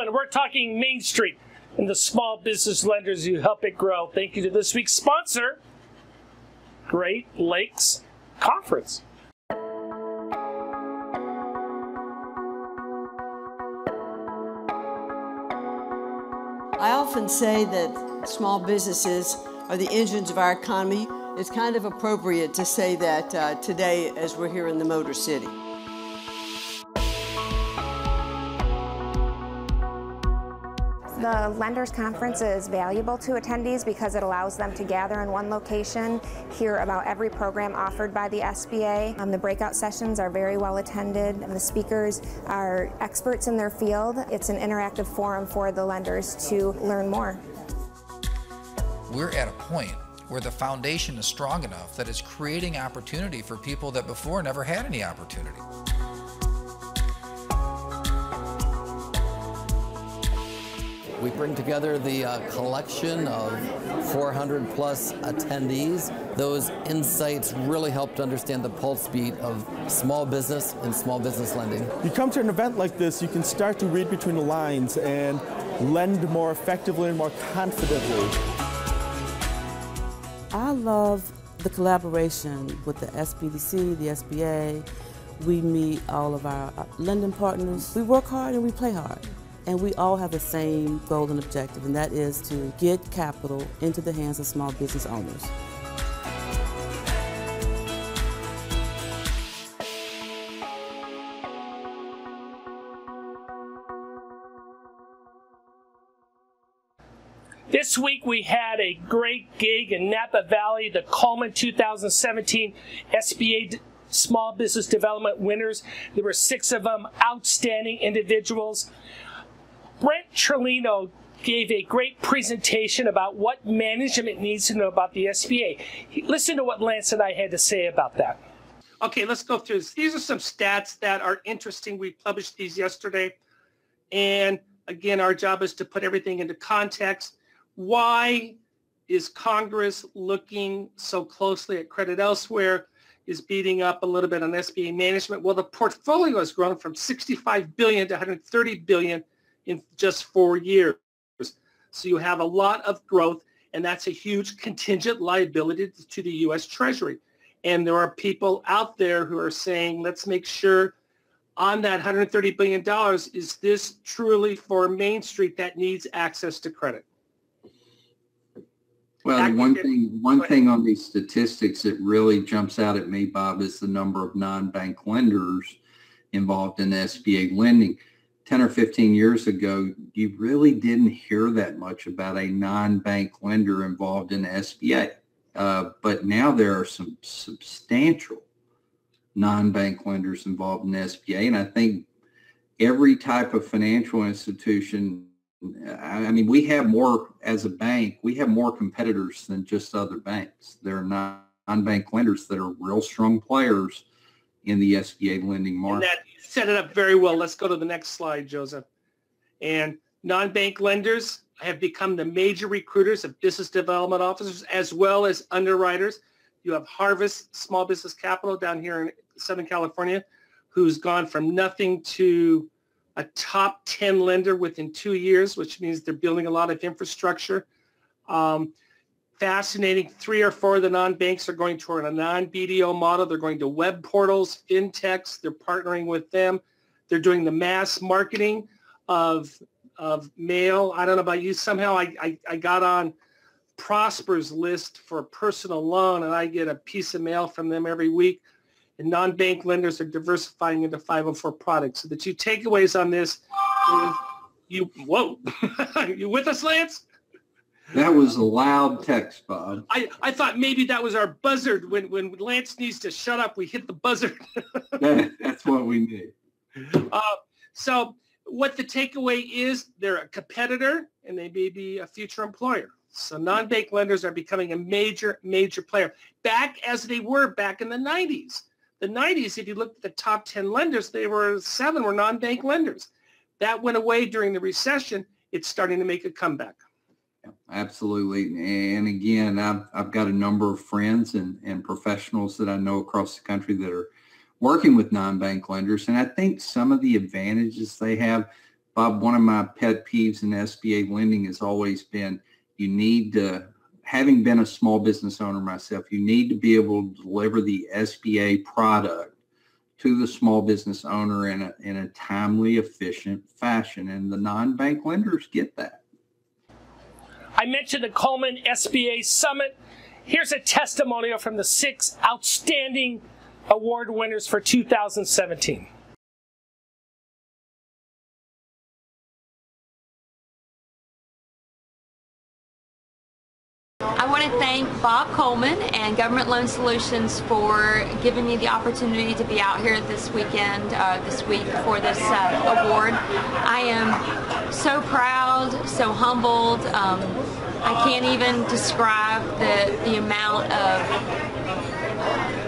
and we're talking Main Street and the small business lenders who help it grow. Thank you to this week's sponsor, Great Lakes Conference. I often say that small businesses are the engines of our economy. It's kind of appropriate to say that today as we're here in the Motor City. The Lenders Conference is valuable to attendees because it allows them to gather in one location, hear about every program offered by the SBA. The breakout sessions are very well attended, and the speakers are experts in their field. It's an interactive forum for the lenders to learn more. We're at a point where the foundation is strong enough that it's creating opportunity for people that before never had any opportunity. We bring together the collection of 400 plus attendees. Those insights really help to understand the pulse beat of small business and small business lending. You come to an event like this, you can start to read between the lines and lend more effectively and more confidently. I love the collaboration with the SBDC, the SBA. We meet all of our lending partners. We work hard and we play hard. And we all have the same goal and objective, and that is to get capital into the hands of small business owners. This week we had a great gig in Napa Valley, the Coleman 2017 SBA Small Business Development winners. There were 6 of them, outstanding individuals. Brent Trelino gave a great presentation about what management needs to know about the SBA. Listen to what Lance and I had to say about that. Okay, let's go through this. These are some stats that are interesting. We published these yesterday. And again, our job is to put everything into context. Why is Congress looking so closely at credit elsewhere? Is beating up a little bit on SBA management? Well, the portfolio has grown from $65 billion to $130 billion in just 4 years. So you have a lot of growth, and that's a huge contingent liability to the U.S. Treasury. And there are people out there who are saying, let's make sure on that $130 billion, is this truly for Main Street that needs access to credit? Well, one thing on these statistics that really jumps out at me, Bob, is the number of non-bank lenders involved in SBA lending. 10 or 15 years ago, you really didn't hear that much about a non-bank lender involved in the SBA. But now there are some substantial non-bank lenders involved in the SBA. And I think every type of financial institution, I mean, we have more, as a bank, we have more competitors than just other banks. There are non-bank lenders that are real strong players in the SBA lending market. And that set it up very well. Let's go to the next slide, Joseph. And non-bank lenders have become the major recruiters of business development officers as well as underwriters. You have Harvest Small Business Capital down here in Southern California, who's gone from nothing to a top 10 lender within 2 years, which means they're building a lot of infrastructure. Fascinating, 3 or 4 of the non-banks are going toward a non-BDO model. They're going to web portals, fintechs. They're partnering with them. They're doing the mass marketing of mail. I don't know about you. Somehow I got on Prosper's list for a personal loan, and I get a piece of mail from them every week. And non-bank lenders are diversifying into 504 products. So the 2 takeaways on this is whoa, you with us, Lance? That was a loud text, Bob. I thought maybe that was our buzzard. When Lance needs to shut up, we hit the buzzard. That's what we need. So what the takeaway is, they're a competitor, and they may be a future employer. So non-bank lenders are becoming a major, major player, back as they were back in the 90s. The 90s, if you looked at the top 10 lenders, 7 were non-bank lenders. That went away during the recession. It's starting to make a comeback. Absolutely. And again, I've got a number of friends and professionals that I know across the country that are working with non-bank lenders. And I think some of the advantages they have, Bob, one of my pet peeves in SBA lending has always been you need to, having been a small business owner myself, you need to be able to deliver the SBA product to the small business owner in a timely, efficient fashion. And the non-bank lenders get that. I mentioned the Coleman SBA Summit. Here's a testimonial from the 6 outstanding award winners for 2017. I want to thank Bob Coleman and Government Loan Solutions for giving me the opportunity to be out here this weekend, this week for this award. I am so proud, so humbled. I can't even describe the amount of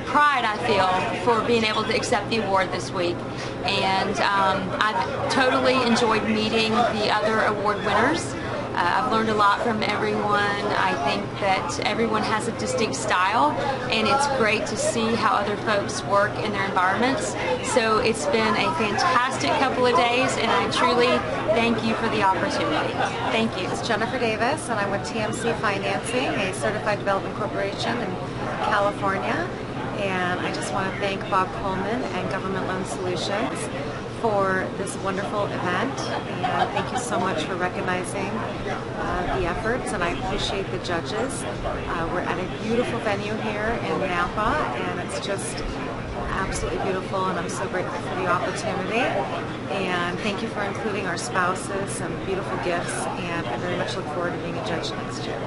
pride I feel for being able to accept the award this week. And I've totally enjoyed meeting the other award winners. I've learned a lot from everyone. I think that everyone has a distinct style, and it's great to see how other folks work in their environments. So it's been a fantastic couple of days, and I truly thank you for the opportunity. Thank you. This is Jennifer Davis, and I'm with TMC Financing, a certified development corporation in California. And I just want to thank Bob Coleman and Government Loan Solutions for this wonderful event, and thank you so much for recognizing the efforts, and I appreciate the judges. We're at a beautiful venue here in Napa, and it's just absolutely beautiful, and I'm so grateful for the opportunity. And thank you for including our spouses and beautiful gifts, and I very much look forward to being a judge next year.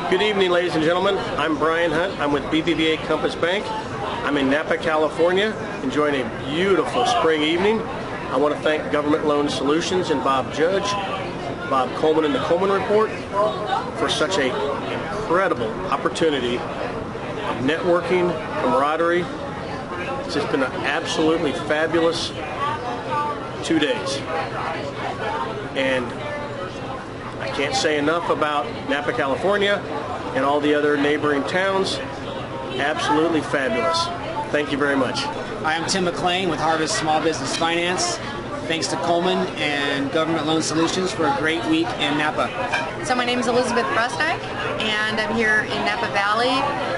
Good evening, ladies and gentlemen. I'm Brian Hunt. I'm with BBVA Compass Bank. I'm in Napa, California, enjoying a beautiful spring evening. I want to thank Government Loan Solutions and Bob Judge, Bob Coleman and the Coleman Report for such an incredible opportunity of networking, camaraderie. It's just been an absolutely fabulous 2 days. And I can't say enough about Napa, California and all the other neighboring towns. Absolutely fabulous. Thank you very much. Hi, I'm Tim McLean with Harvest Small Business Finance. Thanks to Coleman and Government Loan Solutions for a great week in Napa. So my name is Elizabeth Brustak, and I'm here in Napa Valley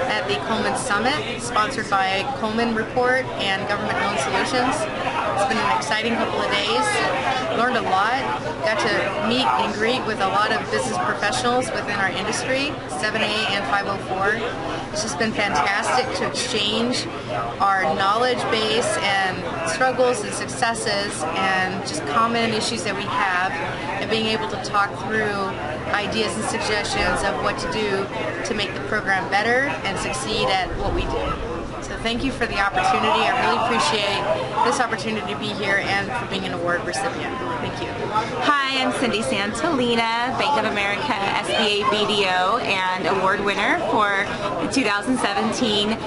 at the Coleman Summit, sponsored by Coleman Report and Government Loan Solutions. It's been an exciting couple of days. Learned a lot. Got to meet and greet with a lot of business professionals within our industry, 7A and 504. It's just been fantastic to exchange our knowledge base and struggles and successes and just common issues that we have, and being able to talk through ideas and suggestions of what to do to make the program better and succeed at what we do. So thank you for the opportunity. I really appreciate this opportunity to be here and for being an award recipient. Thank you. Hi, I'm Cindy Santolina, Bank of America SBA BDO and award winner for the 2017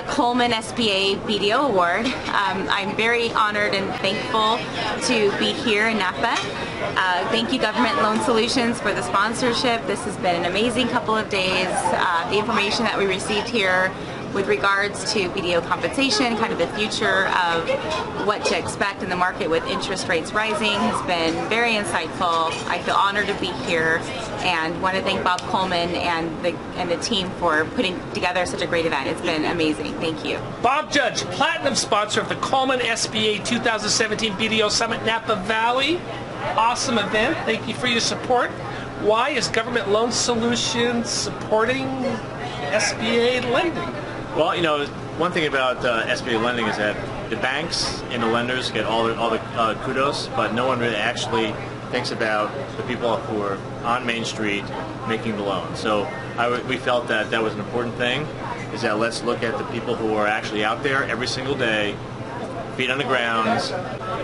Coleman SBA BDO Award. I'm very honored and thankful to be here in Napa. Thank you, Government Loan Solutions, for the sponsorship. This has been an amazing couple of days. The information that we received here with regards to BDO compensation, kind of the future of what to expect in the market with interest rates rising, has been very insightful. I feel honored to be here and want to thank Bob Coleman and the team for putting together such a great event. It's been amazing. Thank you. Bob Judge, platinum sponsor of the Coleman SBA 2017 BDO Summit Napa Valley. Awesome event. Thank you for your support. Why is Government Loan Solutions supporting SBA lending? Well, you know, one thing about SBA lending is that the banks and the lenders get all the kudos, but no one really actually thinks about the people who are on Main Street making the loan. So we felt that that was an important thing, is that let's look at the people who are actually out there every single day, feet on the ground,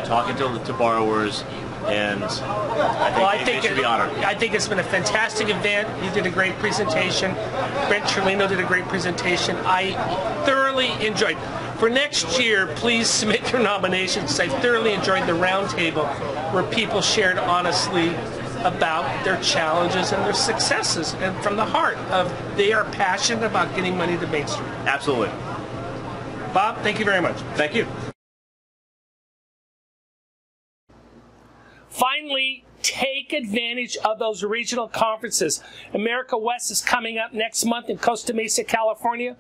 talking to borrowers, and I think they should be honored. I think it's been a fantastic event. You did a great presentation. Brent Trulino did a great presentation. I thoroughly enjoyed. For next year, please submit your nominations. I thoroughly enjoyed the roundtable where people shared honestly about their challenges and their successes, and from the heart of they are passionate about getting money to Main Street. Absolutely. Bob, thank you very much. Thank you. Finally, take advantage of those regional conferences. America West is coming up next month in Costa Mesa, California.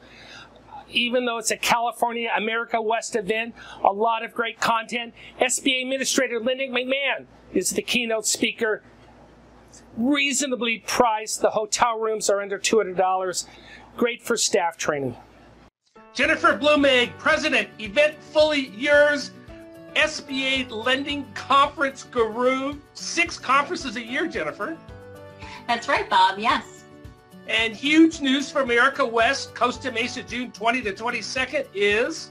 Even though it's a California America West event, a lot of great content. SBA Administrator Linda McMahon is the keynote speaker. Reasonably priced. The hotel rooms are under $200. Great for staff training. Jennifer Blumig, President, Event Fully Yours, SBA Lending Conference Guru. 6 conferences a year, Jennifer. That's right, Bob, yes. And huge news for America West, Costa Mesa, June 20 to 22nd is?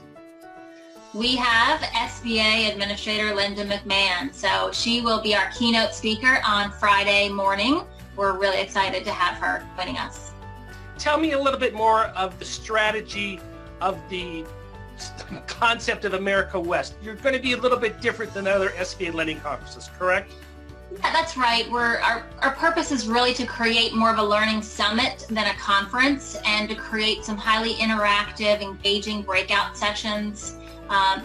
We have SBA Administrator Linda McMahon. So she will be our keynote speaker on Friday morning. We're really excited to have her joining us. Tell me a little bit more of the strategy of the concept of America West. You're going to be a little bit different than other SBA lending conferences, correct? Yeah, that's right. Our purpose is really to create more of a learning summit than a conference, and to create some highly interactive, engaging breakout sessions,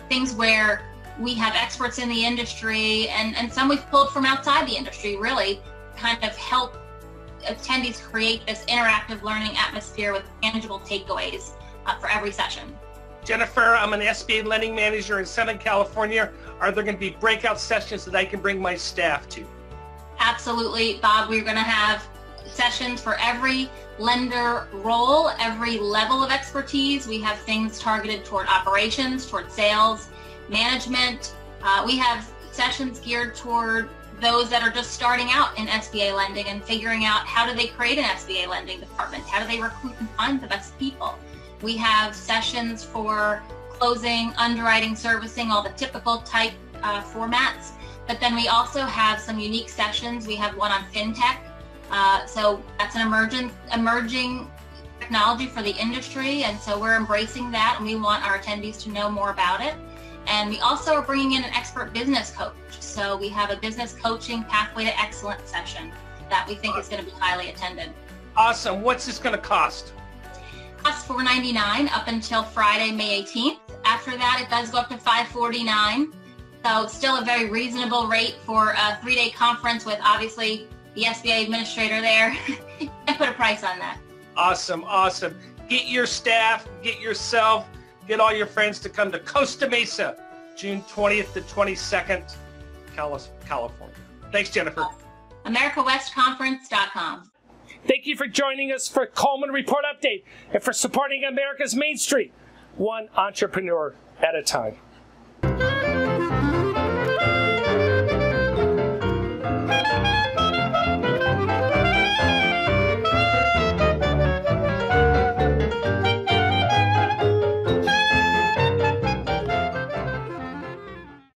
things where we have experts in the industry and some we've pulled from outside the industry, really kind of help attendees create this interactive learning atmosphere with tangible takeaways for every session. Jennifer, I'm an SBA lending manager in Southern California. Are there going to be breakout sessions that I can bring my staff to? Absolutely, Bob. We're going to have sessions for every lender role, every level of expertise. We have things targeted toward operations, toward sales, management. We have sessions geared toward those that are just starting out in SBA lending and figuring out how do they create an SBA lending department? How do they recruit and find the best people? We have sessions for closing, underwriting, servicing, all the typical type formats. But then we also have some unique sessions. We have one on fintech. So that's an emerging technology for the industry. And so we're embracing that, and we want our attendees to know more about it. And we also are bringing in an expert business coach. So we have a business coaching pathway to excellence session that we think is going to be highly attended. Awesome. What's this going to cost? Costs $499 up until Friday, May 18th. After that, it does go up to $549. So still a very reasonable rate for a 3-day conference with obviously the SBA administrator there. And put a price on that. Awesome, awesome. Get your staff, get yourself, get all your friends to come to Costa Mesa, June 20th to 22nd, California. Thanks, Jennifer. AmericaWestConference.com. Thank you for joining us for Coleman Report Update and for supporting America's Main Street, one entrepreneur at a time.